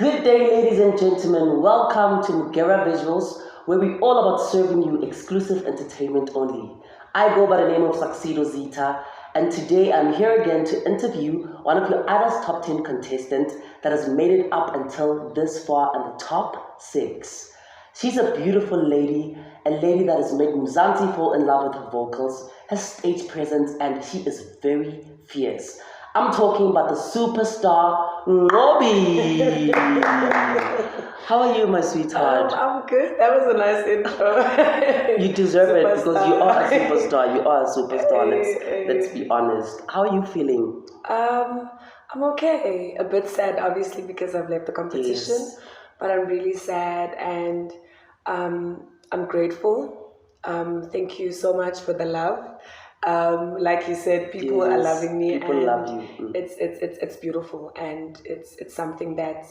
Good day, ladies and gentlemen. Welcome to Nqobie Visuals, where we're all about serving you exclusive entertainment only. I go by the name of Saxido Zita, and today I'm here again to interview one of your Idols Top 10 contestants that has made it up until this far in the top 6. She's a beautiful lady, a lady that has made Mzansi fall in love with her vocals, her stage presence, and she is very fierce. I'm talking about the superstar Nqobie. How are you, my sweetheart? I'm good. That was a nice intro. You deserve it because you are a Superstar. superstar. You are a superstar. Hey. Let's be honest. How are you feeling? I'm okay. A bit sad, obviously, because I've left the competition. Yes. But I'm really sad and I'm grateful. Thank you so much for the love. Like you said, people are Yes, loving me. people and love you. It's beautiful, and it's something that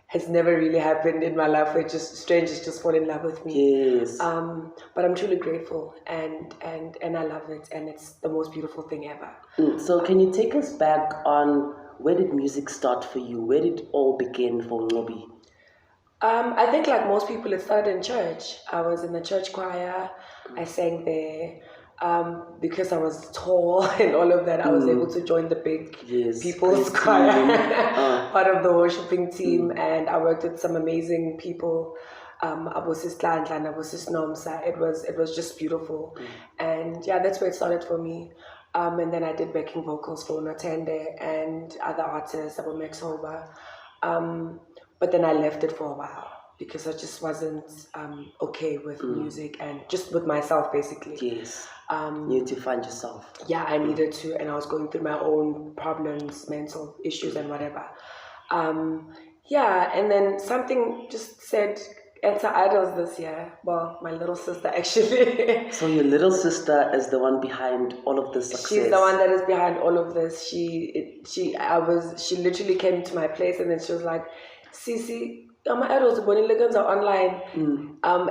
has never really happened in my life where just strangers just fall in love with me. Yes. But I'm truly grateful, and I love it, and it's the most beautiful thing ever. So can you take us back on where did music start for you? Where did it all begin for Nqobie? I think like most people, it started in church. I was in the church choir. I sang there. Because I was tall and all of that, I was able to join the big people's choir, part of the worshiping team, and I worked with some amazing people. Abosis Tlandla and Abosis Nomsa. It was just beautiful, and yeah, that's where it started for me. And then I did backing vocals for Notende and other artists, Abo Maxoba. But then I left it for a while because I just wasn't okay with music and just with myself, basically. Yes. You need to find yourself. Yeah, I needed to, and I was going through my own problems, mental issues, and whatever. Yeah, and then something just said, enter Idols this year. Well, my little sister, actually. So your little sister is the one behind all of this success. She's the one that is behind all of this. She literally came to my place, and then she was like, Sisi, my idols, Bonnie Legans are online.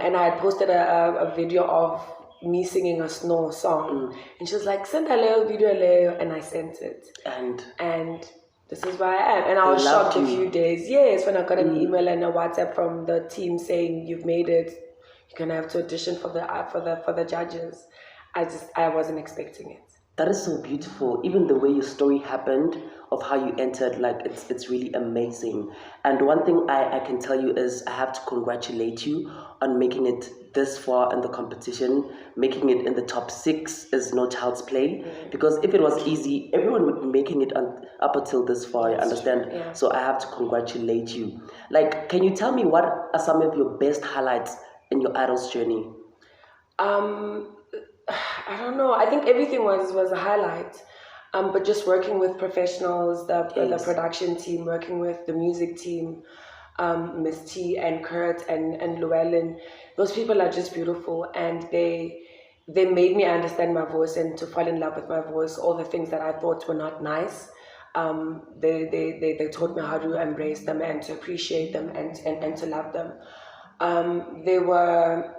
And I had posted a video of me singing a snow song. And she was like, send a little video, Leo. And I sent it. And this is where I am. And I was shocked a few days. Yes, when I got an email and a WhatsApp from the team saying, you've made it. You're going to have to audition for the judges. I wasn't expecting it. That is so beautiful. Even the way your story happened of how you entered, like it's really amazing. And one thing I can tell you is I have to congratulate you on making it this far in the competition. Making it in the top 6 is no child's play. Because if it was easy, everyone would be making it up until this far, you understand? Yeah. So I have to congratulate you. Like, can you tell me what are some of your best highlights in your Idols journey? I don't know. I think everything was a highlight. But just working with professionals, the production team, working with the music team, Miss T and Kurt and Llewellyn, those people are just beautiful, and they made me understand my voice and to fall in love with my voice. All the things that I thought were not nice, they taught me how to embrace them and to appreciate them and to love them. They were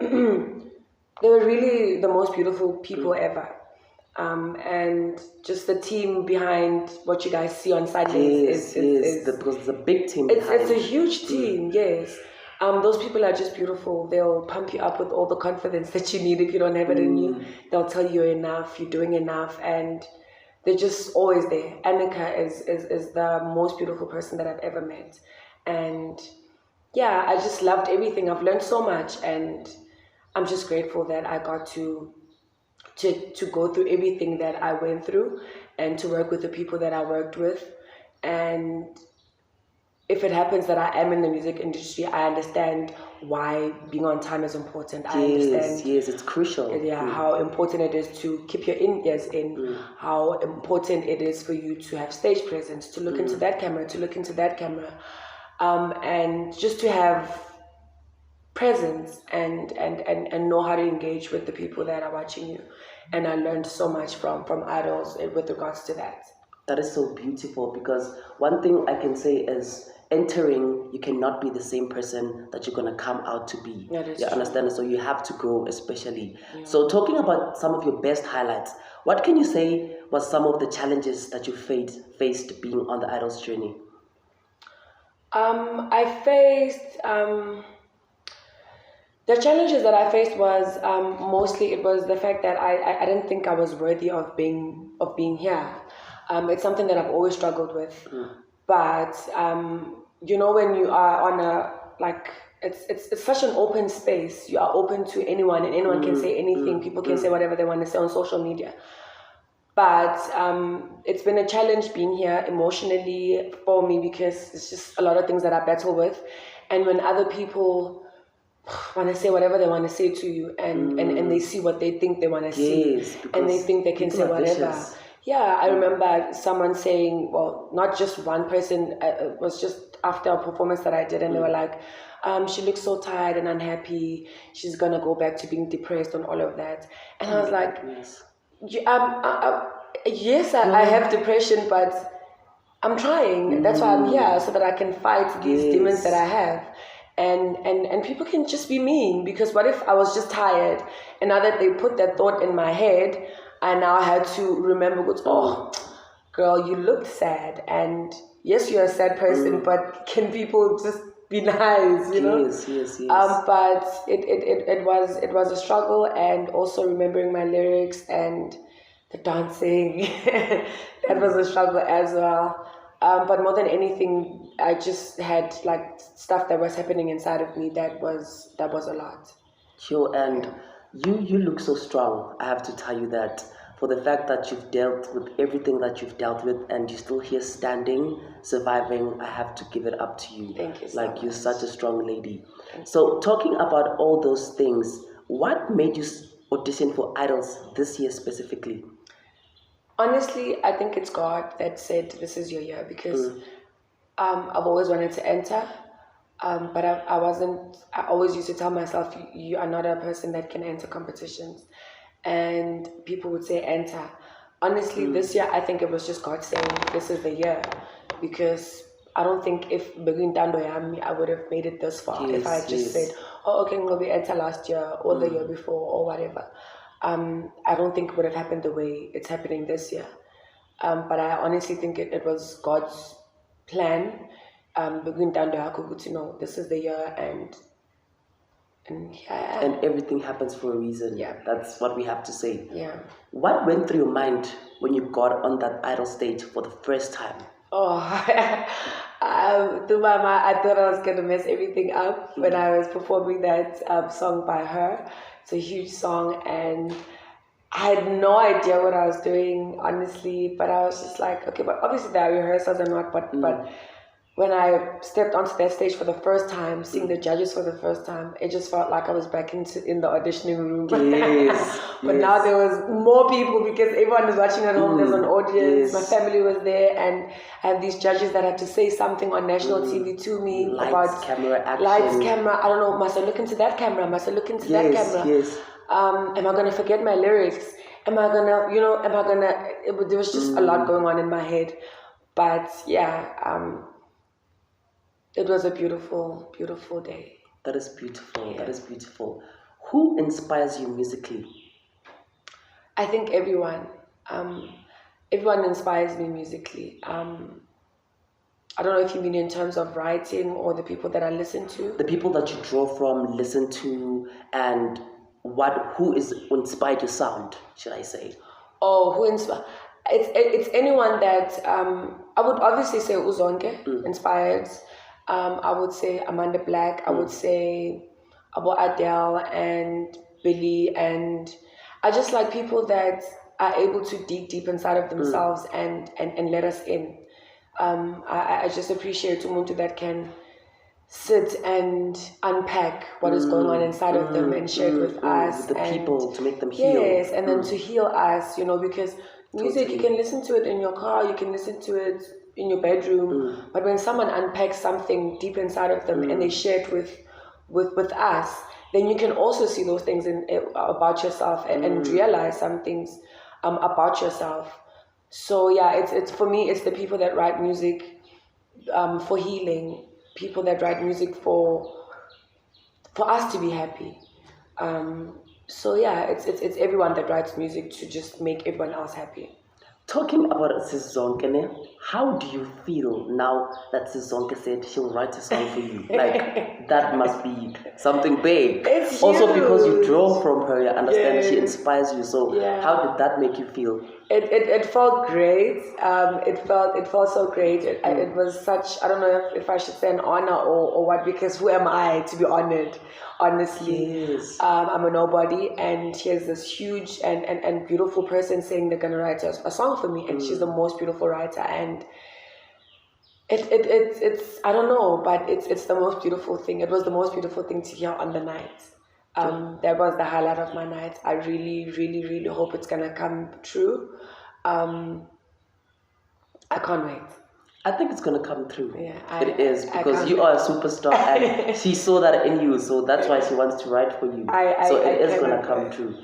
they were really the most beautiful people ever. And just the team behind what you guys see on Sundays is the big team. It's a huge team, yes. Those people are just beautiful. They'll pump you up with all the confidence that you need if you don't have it in you. They'll tell you you're enough, you're doing enough, and they're just always there. Annika is the most beautiful person that I've ever met. And yeah, I just loved everything. I've learned so much, and I'm just grateful that I got to go through everything that I went through and to work with the people that I worked with. And if it happens that I am in the music industry, I understand why being on time is important. I understand. Yes, it's crucial. Yeah, how important it is to keep your ears in, how important it is for you to have stage presence, to look into that camera, and just to have presence and know how to engage with the people that are watching you. And I learned so much from Idols with regards to that. That is so beautiful, because one thing I can say is entering, you cannot be the same person that you're going to come out to be. You understand? So you have to grow, especially. Yeah. So talking about some of your best highlights, what can you say was some of the challenges that you faced being on the Idols journey? I faced the challenges that I faced was mostly it was the fact that I didn't think I was worthy of being here. It's something that I've always struggled with. But when you are on a like it's such an open space. You are open to anyone, and anyone can say anything. People can say whatever they want to say on social media. But it's been a challenge being here emotionally for me because it's just a lot of things that I battle with, and when other people want to say whatever they want to say to you, and they see what they think they want to see, and they think they can say whatever. Vicious. Yeah, I remember someone saying, well, not just one person, it was just after a performance that I did, and they were like, she looks so tired and unhappy, she's gonna go back to being depressed and all of that. And I was like, yes, I have depression, but I'm trying. That's why I'm here, so that I can fight these demons that I have. And people can just be mean, because what if I was just tired, and now that they put that thought in my head, I now had to remember, oh, girl, you looked sad, and yes, you're a sad person, but can people just be nice, you know? Yes. But it was a struggle, and also remembering my lyrics and the dancing, that was a struggle as well. But more than anything, I just had like stuff that was happening inside of me that was a lot. Sure, and you look so strong. I have to tell you that, for the fact that you've dealt with everything that you've dealt with, and you're still here standing, surviving. I have to give it up to you. Thank you. Like, you're such a strong lady. So, talking about all those things, what made you audition for Idols this year specifically? Honestly, I think it's God that said this is your year, because I've always wanted to enter, but I wasn't. I always used to tell myself, you are not a person that can enter competitions, and people would say enter. Honestly, this year I think it was just God saying this is the year, because I don't think if Begin Dando Yami, I would have made it this far if I just said, oh, okay, Nqobie enter last year or the year before or whatever. I don't think it would have happened the way it's happening this year. But I honestly think it was God's plan. This is the year, and yeah. And everything happens for a reason. Yeah. That's what we have to say. Yeah. What went through your mind when you got on that Idol stage for the first time? Oh, I thought I was going to mess everything up when I was performing that song by her. It's a huge song, and I had no idea what I was doing, honestly, but I was just like, okay, but obviously there are rehearsals and what, but when I stepped onto that stage for the first time, seeing the judges for the first time, it just felt like I was back in the auditioning room. But now there was more people, because everyone is watching at home. There's an audience. My family was there, and I have these judges that had to say something on national TV to me about camera, action. Lights, camera. I don't know. Must I look into that camera? Must I look into that camera? Yes. Am I gonna forget my lyrics? Am I gonna? There was just a lot going on in my head, but yeah. It was a beautiful, beautiful day. That is beautiful. Yeah. That is beautiful. Who inspires you musically? I think everyone. Everyone inspires me musically. I don't know if you mean in terms of writing or the people that I listen to. The people that you draw from, listen to, and who inspired your sound, should I say? Oh, who inspired? It's anyone that I would obviously say Uzonke inspired. I would say Amanda Black. I would say Abo Adele and Billy, and I just like people that are able to dig deep inside of themselves and let us in. I just appreciate Umuntu that can sit and unpack what is going on inside of them and share it with us. With the people, to make them heal. Yes, and then to heal us, because music, you can listen to it in your car, you can listen to it in your bedroom, but when someone unpacks something deep inside of them and they share it with us, then you can also see those things about yourself and realize some things about yourself. So yeah, it's for me, it's the people that write music for healing, people that write music for us to be happy. So yeah, it's everyone that writes music to just make everyone else happy. Talking about Sizonke, how do you feel now that Sizonke said she'll write a song for you? Like, that must be something big. It's also, because you huge. draw from her, I understand that she Yes. inspires you. So, Yeah. how did that make you feel? It felt great. It felt so great. It was such, I don't know if I should say an honor or what, because who am I to be honored? Honestly, Yes. I'm a nobody, and here's this huge and beautiful person saying they're gonna write a song for me, and she's the most beautiful writer, and it's I don't know, but it's the most beautiful thing. It was the most beautiful thing to hear on the night. That was the highlight of my night. I really, really, really hope it's gonna come true. I can't wait. I think it's going to come through. Yeah, it is, because you are a superstar and she saw that in you, so that's why she wants to write for you. So it is going to come true.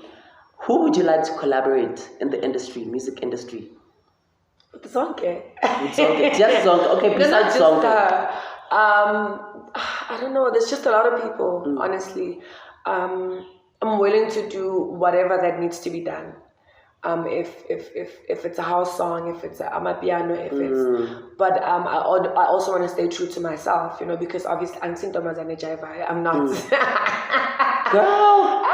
Who would you like to collaborate in the industry, music industry? With Zonke. With Zonke. Just Zonke. Okay, besides Zonke. I don't know. There's just a lot of people, honestly. I'm willing to do whatever that needs to be done. If it's a house song, if it's a amapiano, if it's, but I also want to stay true to myself, because obviously I'm not. Girl,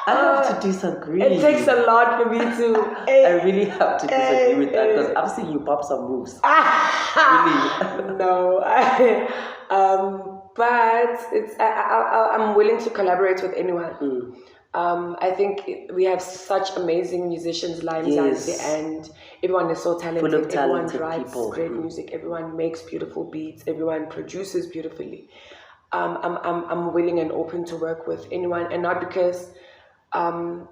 I have to disagree. It takes a lot for me to. I really have to disagree with that, because I've seen you pop some moves. Really? No. But I'm willing to collaborate with anyone. I think we have such amazing musicians live in Zanzibar, and everyone is so talented. Full of everyone talented writes people. Great music. Everyone makes beautiful beats. Everyone produces beautifully. I'm willing and open to work with anyone, and not because or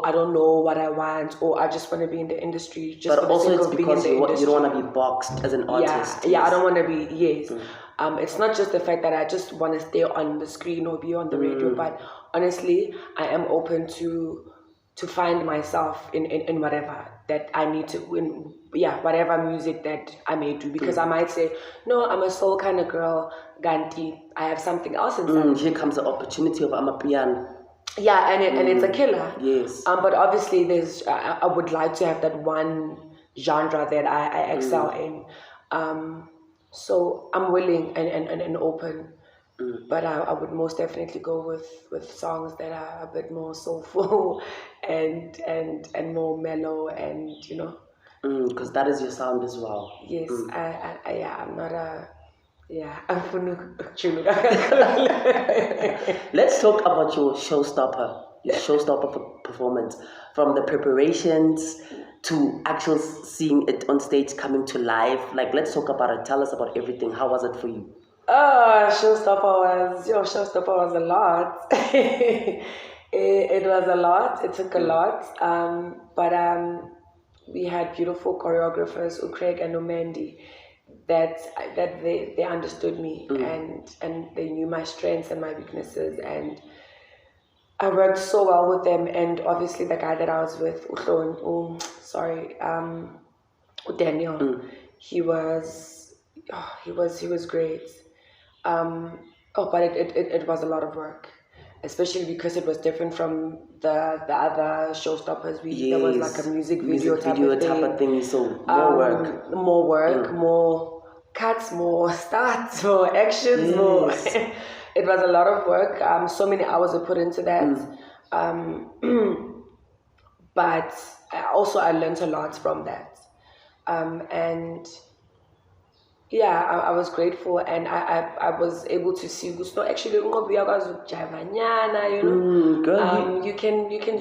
I don't know what I want, or I just want to be in the industry. Just but for the also sake it's of being because in the you industry. don't want to be boxed as an artist. Yeah, I don't want to be, yes. It's not just the fact that I just want to stay on the screen or be on the radio, but honestly, I am open to find myself in whatever that I need to, whatever music that I may do, because I might say, no, I'm a soul kind of girl, Ganti, I have something else inside. Here comes the opportunity of amapiano. Yeah, and it's a killer. Yes. But obviously, there's I would like to have that one genre that I excel in. So I'm willing and open. But I would most definitely go with songs that are a bit more soulful and more mellow, and because that is your sound as well. Yes, I'm not a. Yeah, I'm Let's talk about your showstopper performance, from the preparations to actual seeing it on stage, coming to life. Like, let's talk about it. Tell us about everything. How was it for you? Showstopper was a lot. It was a lot. It took a lot. But we had beautiful choreographers, Craig and Umendi, that they understood me, and they knew my strengths and my weaknesses, and I worked so well with them. And obviously the guy that I was with, Daniel, he was great. But it was a lot of work, especially because it was different from the other showstoppers. There was like a music video type of thing. So more work, more cuts, more starts, more actions, more. It was a lot of work. So many hours were put into that. But I learned a lot from that. And yeah, I was grateful, and I was able to see actually girl,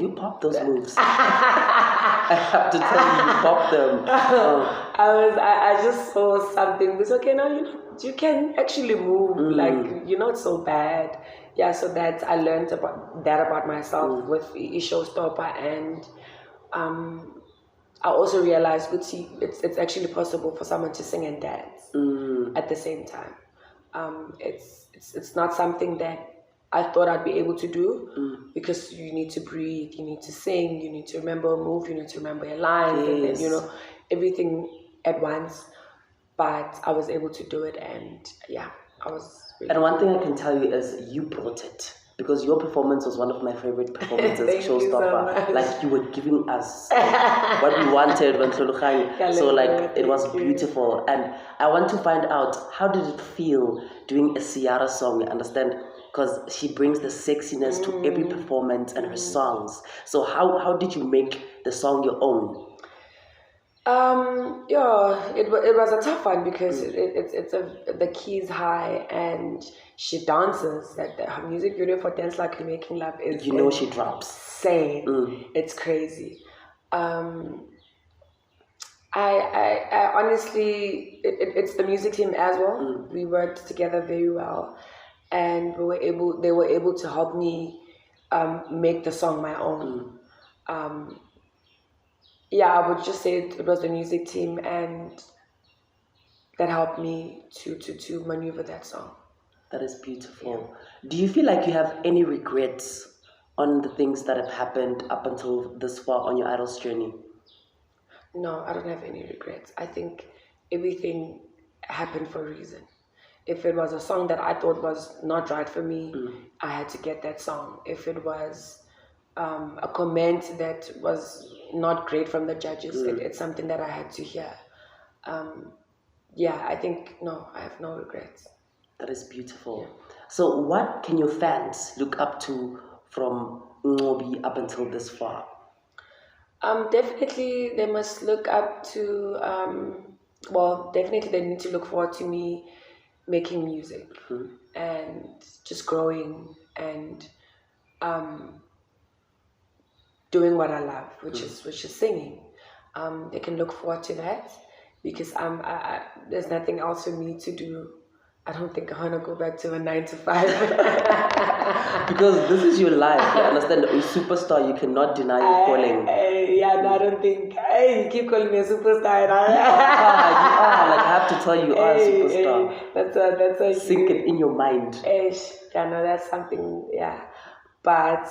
you pop those moves. I have to tell you pop them. I just saw something. It's okay now. You can actually move. Like, you're not so bad. Yeah, so that I learned about myself with Showstopper, and I also realized, it's actually possible for someone to sing and dance at the same time. It's not something that I thought I'd be able to do, because you need to breathe, you need to sing, you need to remember a move, you need to remember your lines, and everything at once. But I was able to do it, and I was. And one thing I can tell you is you brought it. because your performance was one of my favorite performances, Thank you so showstopper. much. Like you were giving us what we wanted when Tlhologang. So like it was beautiful, and I want to find out, how did it feel doing a Ciara song? You understand? Because she brings the sexiness to every performance and her songs. So how did you make the song your own? It was a tough one because the key is high and she dances. That her music video for Dance Like You're Making Love is she drops. Insane. It's crazy. I honestly, it's the music team as well. We worked together very well, and they were able to help me make the song my own. I would just say it was the music team, and that helped me to maneuver that song. That is beautiful. Do you feel like you have any regrets on the things that have happened up until this far on your Idols journey? No, I don't have any regrets. I think everything happened for a reason. If it was a song that I thought was not right for me, I had to get that song. If it was a comment that was not great from the judges, it's something that I had to hear. I think, no, I have no regrets. That is beautiful. So what can your fans look up to from Nqobie up until this far? Definitely they must look up to, definitely they need to look forward to me making music and just growing and doing what I love, which is singing. They can look forward to that because there's nothing else for me to do. I don't think I want to go back to a 9 to 5. Because this is your life. You understand? You're a superstar. You cannot deny your calling. I don't think. Hey, you keep calling me a superstar. You are. Like, I have to tell you, you are a superstar. That's a sink it in your mind. That's something. Yeah, but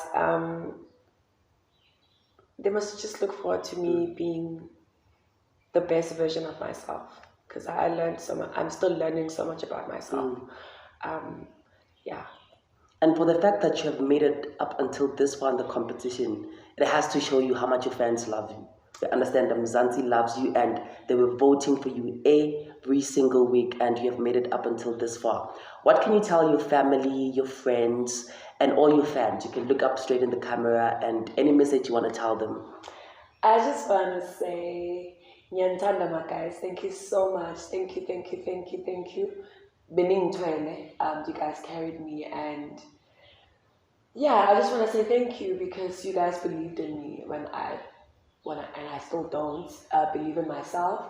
they must just look forward to me being the best version of myself. Because I learned so much. I'm still learning so much about myself. And for the fact that you have made it up until this far in the competition, it has to show you how much your fans love you. They understand that Mzansi loves you, and they were voting for you every single week, and you have made it up until this far. What can you tell your family, your friends, and all your fans? You can look up straight in the camera, and any message you want to tell them. I just want to say, Nyantanda, guys, thank you so much. Thank you. Bening Twene, you guys carried me, and I just want to say thank you because you guys believed in me when I still don't believe in myself.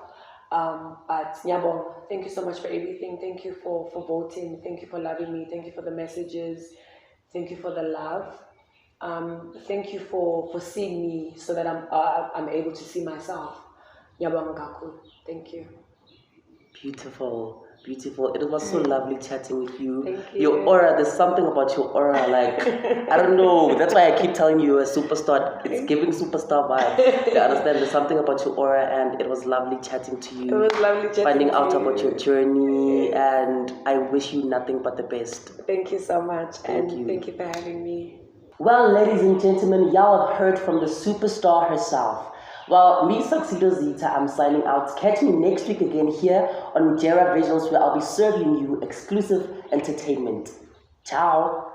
But Nyabong, thank you so much for everything. Thank you for voting. Thank you for loving me. Thank you for the messages. Thank you for the love. Thank you for seeing me so that I'm able to see myself. Thank you. Beautiful. It was so lovely chatting with you. Thank you. Your aura, there's something about your aura, like, I don't know. That's why I keep telling you, a superstar. It's giving superstar vibe. You understand? There's something about your aura, and it was lovely chatting to you. It was lovely chatting finding out you. about your journey, and I wish you nothing but the best. Thank you so much. Thank you. Thank you for having me. Well, ladies and gentlemen, y'all have heard from the superstar herself. Well, me, Tuxedo Zita, I'm signing out. Catch me next week again here on Nqobie Visuals, where I'll be serving you exclusive entertainment. Ciao.